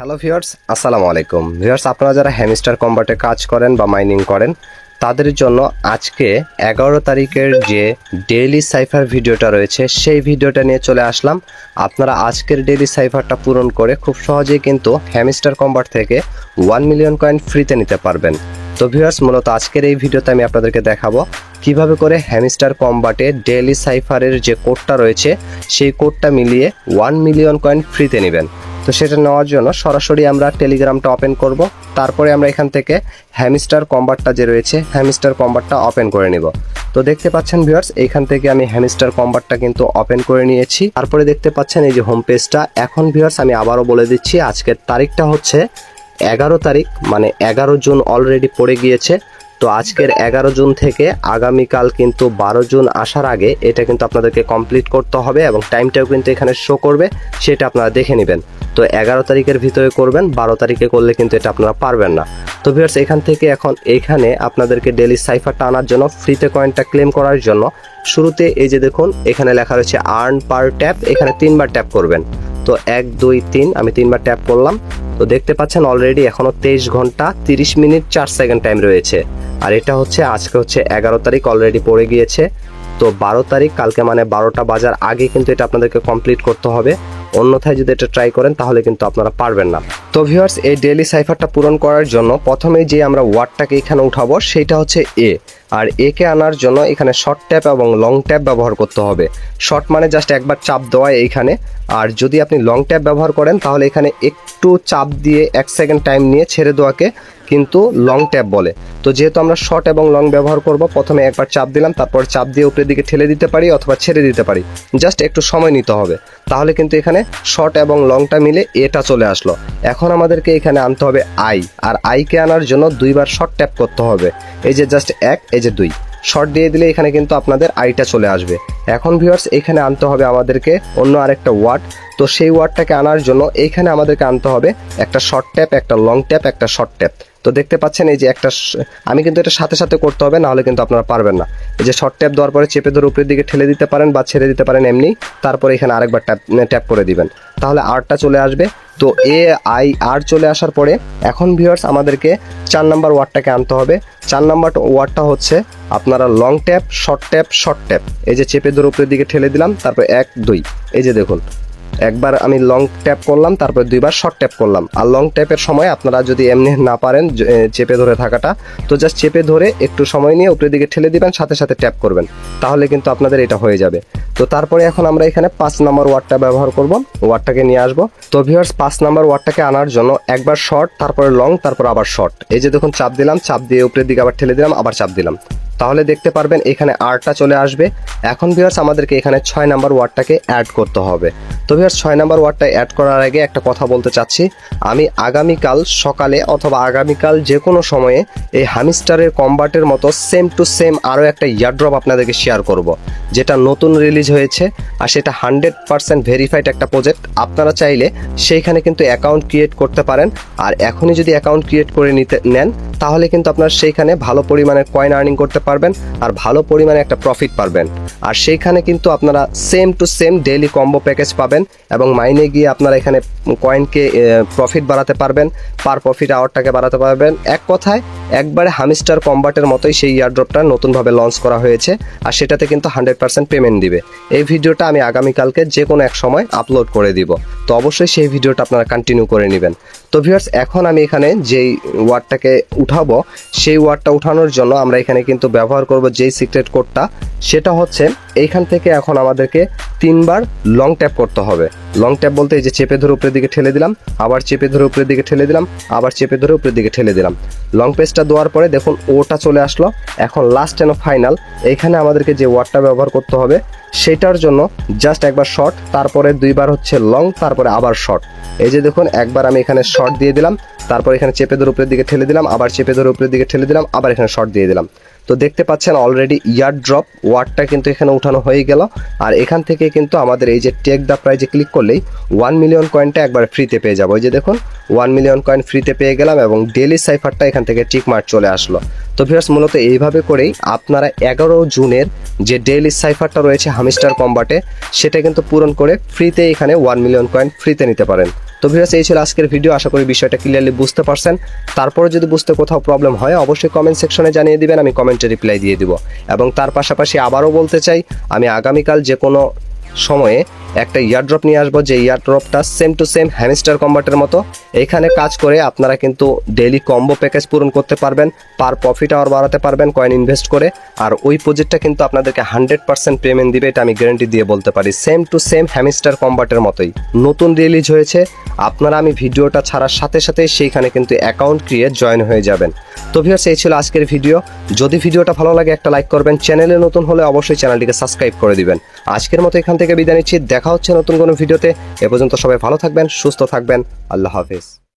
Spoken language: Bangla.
হ্যালো ভিউয়ার্স, আসসালামু আলাইকুম। ভিউয়ার্স, আপনারা যারা হ্যামস্টার কম্বাটে কাজ করেন বা মাইনিং করেন তাদের জন্য আজকে 11 তারিখের যে ডেইলি সাইফার ভিডিওটা রয়েছে সেই ভিডিওটা নিয়ে চলে আসলাম। আপনারা আজকের ডেইলি সাইফারটা পূরণ করে খুব সহজেই কিন্তু হ্যামস্টার কম্বাট থেকে 1 মিলিয়ন কয়েন ফ্রিতে নিতে পারবেন। তো ভিউয়ার্স, মূলত আজকের এই ভিডিওতে আমি আপনাদেরকে দেখাবো কিভাবে করে হ্যামস্টার কম্বাটে ডেইলি সাইফারের যে কোডটা রয়েছে সেই কোডটা মিলিয়ে 1 মিলিয়ন কয়েন ফ্রিতে নেবেন। তো সেটা নেওয়ার জন্য সরাসরি আমরা টেলিগ্রামটা ওপেন করব, তারপরে আমরা এখান থেকে হ্যামস্টার কম্বাটটা যে রয়েছে হ্যামস্টার কম্বাটটা ওপেন করে নিব। তো দেখতে পাচ্ছেন ভিউয়ার্স, এইখান থেকে আমি হ্যামস্টার কম্বাটটা কিন্তু ওপেন করে নিয়েছি। তারপরে দেখতে পাচ্ছেন এই যে হোম পেজটা। এখন ভিউয়ার্স আমি আবারও বলে দিচ্ছি, আজকের তারিখটা হচ্ছে 11 তারিখ, মানে 11 জুন অলরেডি পড়ে গিয়েছে। তো আজকের 11 জুন থেকে আগামীকাল কিন্তু 12 জুন আসার আগে এটা কিন্তু আপনাদেরকে কমপ্লিট করতে হবে এবং টাইমটাও কিন্তু এখানে শো করবে, সেটা আপনারা দেখে নেবেন। তো 11 তারিখের ভিতরে করবেন, 12 তারিখে করলে কিন্তু এটা আপনারা পারবেন না। তো ভিউয়ার্স, এখান থেকে এখন এইখানে আপনাদেরকে ডেইলি সাইফারটা আনার জন্য ফ্রিতে কয়েনটা ক্লেম করার জন্য শুরুতে এই যে দেখুন এখানে লেখা রয়েছে আর্ন পার ট্যাপ, এখানে 3বার ট্যাপ করবেন। তো 1 2 3 আমি 3বার ট্যাপ করলাম। তো দেখতে পাচ্ছেন অলরেডি এখনো 23 ঘন্টা 30 মিনিট 4 সেকেন্ড টাইম রয়েছে। আর এটা হচ্ছে আজকে হচ্ছে 11 তারিখ অলরেডি পড়ে গিয়েছে। তো 12 তারিখ কালকে মানে 12টা বাজার আগে কিন্তু এটা আপনাদেরকে কমপ্লিট করতে হবে, অন্যথায় যদি এটা ট্রাই করেন তাহলে কিন্তু আপনারা পারবেন না। তো ভিউয়ার্স, এই ডেইলি সাইফারটা পূরণ করার জন্য প্রথমেই যে আমরা ওয়ার্ডটাকে এখানে উঠাবো সেইটা হচ্ছে এ। আর এ কে আনার জন্য এখানে শর্ট ট্যাপ এবং লং ট্যাপ ব্যবহার করতে হবে। শর্ট মানে জাস্ট একবার চাপ দেওয়া এইখানে, আর যদি আপনি লং ট্যাপ ব্যবহার করেন তাহলে এখানে একটু চাপ দিয়ে 1 সেকেন্ড টাইম নিয়ে ছেড়ে দেওয়াকে কিন্তু লং ট্যাপ বলে। তো যেহেতু আমরা শর্ট এবং লং ব্যবহার করব, প্রথমে একবার চাপ দিলাম, তারপর চাপ দিয়ে উপরের দিকে ঠেলে দিতে পারি অথবা ছেড়ে দিতে পারি, জাস্ট একটু সময় নিতে হবে। তাহলে কিন্তু এখানে শর্ট এবং লংটা মিলে এটা চলে আসলো। এখন আমাদেরকে এখানে আনতে হবে আই, আর আইকে আনার জন্য 2বার শর্ট ট্যাপ করতে হবে। এই যে জাস্ট 1, এই যে 2 শর্ট দিয়ে দিলে এখানে কিন্তু আপনাদের আইটা চলে আসবে। এখন ভিউয়ার্স, এখানে আনতে হবে আমাদেরকে অন্য আরেকটা ওয়ার্ড। তো সেই ওয়ার্ডটাকে আনার জন্য এইখানে আমাদেরকে আনতে হবে একটা শর্ট ট্যাপ, একটা লং ট্যাপ, একটা শর্ট ট্যাপ। তো দেখতে পাচ্ছেন এই যে একটা, আমি কিন্তু এটা সাথে সাথে করতে হবে, নাহলে কিন্তু আপনারা পারবেন না। এই যে শর্ট ট্যাপ দেওয়ার পরে চেপে ধরে উপরের দিকে ঠেলে দিতে পারেন বা ছেড়ে দিতে পারেন এমনি, তারপরে এখানে আরেকবার ট্যাপ করে দিবেন, তাহলে আরটা চলে আসবে। তো এ আই আর চলে আসার পরে এখন ভিউয়ার্স আমাদেরকে 4 নাম্বার ওয়ার্ডটাকে আনতে হবে। 4 নাম্বার ওয়ার্ডটা হচ্ছে আপনারা long tap, short tap, short tap. এই যে চেপে ধরে উপরের দিকে ঠেলে দিলাম, তারপর 1 2, এই যে দেখুন একবার আমি লং ট্যাপ করলাম, তারপর 2বার শর্ট ট্যাপ করলাম। আর লং ট্যাপের সময় আপনারা যদি এমনি না পারেন চেপে ধরে থাকাটা, তো জাস্ট চেপে ধরে একটু সময় নিয়ে উপরের দিকে ঠেলে দিবেন, সাথে সাথে ট্যাপ করবেন, তাহলে কিন্তু আপনাদের এটা হয়ে যাবে। তো তারপরে এখন আমরা এখানে 5 নাম্বার ওয়ার্ডটা ব্যবহার করব, ওয়ার্ডটাকে নিয়ে আসবো। তো ভিউয়ার্স, 5 নাম্বার ওয়ার্ডটাকে আনার জন্য একবার শর্ট, তারপরে লং, তারপর আবার শর্ট। এই যে দেখুন চাপ দিলাম, চাপ দিয়ে উপরের দিকে আবার ঠেলে দিলাম, আবার চাপ দিলাম, তাহলে দেখতে পারবেন এখানে আরটা চলে আসবে। এখন ভিউয়ার্স আমাদেরকে এখানে 6 নাম্বার ওয়ার্ডটাকে অ্যাড করতে হবে। তো ভিউয়ার্স, 6 নাম্বার ওয়ার্ডটা অ্যাড করার আগে একটা কথা বলতে চাচ্ছি, আমি আগামীকাল সকালে অথবা আগামীকাল যে কোনো সময়ে এই হ্যামস্টারের কম্বাটের মতো সেম টু সেম আরও একটা ইয়ারড্রপ আপনাদেরকে শেয়ার করব, যেটা নতুন রিলিজ হয়েছে। আর সেটা 100% ভেরিফাইড একটা প্রজেক্ট। আপনারা চাইলে সেইখানে কিন্তু অ্যাকাউন্ট ক্রিয়েট করতে পারেন, আর এখনই যদি অ্যাকাউন্ট ক্রিয়েট করে নেন তাহলে কিন্তু আপনারা সেইখানে ভালো পরিমাণের কয়েন আর্নিং করতে পারবেন আর ভালো পরিমাণে একটা প্রফিট পাবেন। আর সেইখানে কিন্তু আপনারা same to same daily combo package পাবেন এবং মাইনে গিয়ে আপনারা এখানে কয়েনকে প্রফিট বাড়াতে পারবেন, পার প্রফিট আওয়ারটাকে বাড়াতে পারবেন। এক কথায় একবারে হ্যামস্টার কম্বাটের মতোই সেই ইয়ারড্রপটা নতুনভাবে লঞ্চ করা হয়েছে, আর সেটাতে কিন্তু 100% পেমেন্ট দিবে। এই ভিডিওটা আমি আগামীকালকে যে কোনো এক সময় আপলোড করে দিব, তো অবশ্যই সেই ভিডিওটা আপনারা কন্টিনিউ করে নেবেন। তো ভিউয়ার্স, এখন আমি এখানে যেই ওয়ার্ডটাকে উঠাবো সেই ওয়ার্ডটা উঠানোর জন্য আমরা এখানে কিন্তু ব্যবহার করব যেই সিক্রেট কোডটা, সেটা হচ্ছে এইখান থেকে এখন আমাদেরকে 3বার লং ট্যাপ করতে হবে। লং ট্যাপ বলতে এই যে চেপে ধরে উপরের দিকে ঠেলে দিলাম, আবার চেপে ধরে উপরের দিকে ঠেলে দিলাম, আবার চেপে ধরে উপরের দিকে ঠেলে দিলাম। লং পেজটা দেওয়ার পরে দেখুন ওটা চলে আসলো। এখন লাস্ট এন্ড ফাইনাল এইখানে আমাদেরকে যে ওয়ার্ডটা ব্যবহার করতে হবে সেটার জন্য জাস্ট একবার শর্ট, তারপরে 2বার হচ্ছে লং, তারপরে আবার শর্ট। এই যে দেখুন একবার আমি এখানে শর্ট দিয়ে দিলাম, তারপর এখানে চেপে ধরে উপরের দিকে ঠেলে দিলাম, আবার চেপে ধরে উপরের দিকে ঠেলে দিলাম, আবার এখানে শর্ট দিয়ে দিলাম। তো দেখতে পাচ্ছেন অলরেডি ইয়ারড্রপ ওয়ার্ডটা কিন্তু এখানে উঠানো হয়ে গেল। আর এখান থেকে কিন্তু আমাদের এই যে টেক দ্য প্রাইজে ক্লিক করলেই 1 মিলিয়ন কয়েনটা একবার ফ্রিতে পেয়ে যাবো। এই যে দেখুন 1 মিলিয়ন কয়েন ফ্রিতে পেয়ে গেলাম এবং ডেইলি সাইফারটা এখান থেকে টিক মার্ক চলে আসলো। তো ভিউয়ার্স, মূলত এইভাবে করেই আপনারা 11 জুনের যে ডেইলি সাইফারটা রয়েছে হ্যামস্টার কম্বাটে সেটা কিন্তু পূরণ করে ফ্রিতে এখানে 1 মিলিয়ন কয়েন ফ্রিতে নিতে পারেন। তো ভিউয়ার্স, এই ছিল আজকের ভিডিও। আশা করি বিষয়টা ক্লিয়ারলি বুঝতে পারছেন। তারপরে যদি বুঝতে কোথাও প্রবলেম হয় অবশ্যই কমেন্ট সেকশনে জানিয়ে দিবেন, আমি কমেন্টে রিপ্লাই দিয়ে দিব। এবং তার পাশাপাশি আবারও বলতে চাই, আমি আগামীকাল যে কোনো সময়ে একটা ইয়ারড্রপ নিয়ে আসবো, যে ইয়ারড্রপটা সেম টু সেম হ্যামস্টার কম্বাটের মতো। এখানে কাজ করে আপনারা কিন্তু ডেইলি কম্বো প্যাকেজ পূরণ করতে পারবেন, পার প্রফিট আওয়ার বাড়াতে পারবেন কয়েন ইনভেস্ট করে। আর ওই প্রজেক্টটা কিন্তু আপনাদেরকে 100% পেমেন্ট দিবে, এটা আমি গ্যারান্টি দিয়ে বলতে পারি। সেম টু সেম হ্যামস্টার কম্বাটের মতোই নতুন রিলিজ হয়েছে। আপনারা আমি ভিডিওটা ছাড়ার সাথে সাথে সেইখানে কিন্তু অ্যাকাউন্ট ক্রিয়েট জয়েন হয়ে যাবেন। তো ভিউয়ার্স, এই ছিল আজকের ভিডিও। যদি ভিডিওটা ভালো লাগে একটা লাইক করবেন, চ্যানেলে নতুন হলে অবশ্যই চ্যানেলটিকে সাবস্ক্রাইব করে দিবেন। আজকের মতো এখান থেকে বিদায় নিচ্ছি, দেখা হচ্ছে নতুন কোনো ভিডিওতে। এ পর্যন্ত সবাই ভালো থাকবেন, সুস্থ থাকবেন। আল্লাহ হাফেজ।